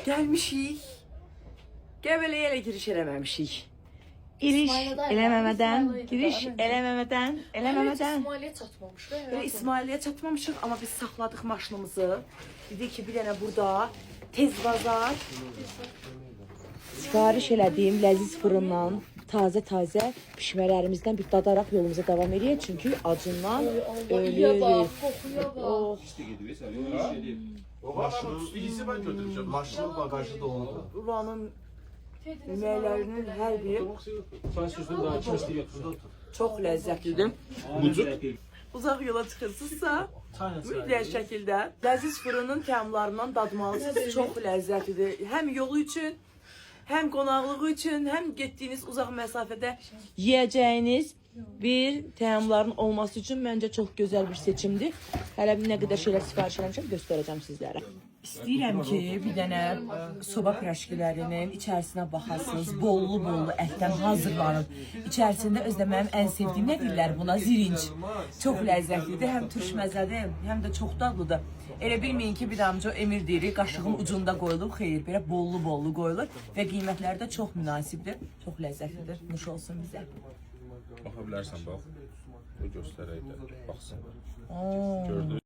Gəlmişik. Qəbələyə elə giriş eləməmişik. Giriş eləməmədən, giriş eləməmədən. İsmail'e çatmamış. Belə İsmailiyə çatmamışıq, amma biz saxladıq maşınımızı. Dedik ki, bir dənə burada tez bazar sifariş elədiyim ləziz fırından taze pişmələrimizdən bir dadaraq yolumuza davam edək. Çünki acından ölürük. Oh. Maşının bagajı doludur. Buranın yeməklərinin hər biri çox ləzzətlidir. Uzaq yola çıxırsınızsa, mütləq şəkildə ləziz fırının təamlarından dadmalısınız. Çox ləzzətlidir. Həm yolu üçün, həm qonaqlığı üçün, həm getdiyiniz uzaq məsafədə yeyəcəyiniz bir təamların olması üçün məncə çox gözəl bir seçimdir. Hələ bir nə qədər şeylər sifariş eləmişəm, göstərəcəm sizlərə. İstəyirəm ki, bir dənə soba pirajkilərinin içərisinə baxasınız. Bollu ətdən hazırlanıb. İçərisində özdə mənim ən sevdiyim nə deyirlər buna? Zirinç. Çox ləzzətlidir. Həm turşməzədir, həm də çox dadlıdır. Elə bilməyin ki, bir damcı emir deyirik, qaşığın ucunda qoyulub, xeyr, belə bollu qoyulur və qiymətləri də çox münasibdir. Çox ləzzətlidir. Nuş olsun bizə. Baxa bilərsən, bax. Bu göstərəydə, baxsın. Oo. Gördünüz.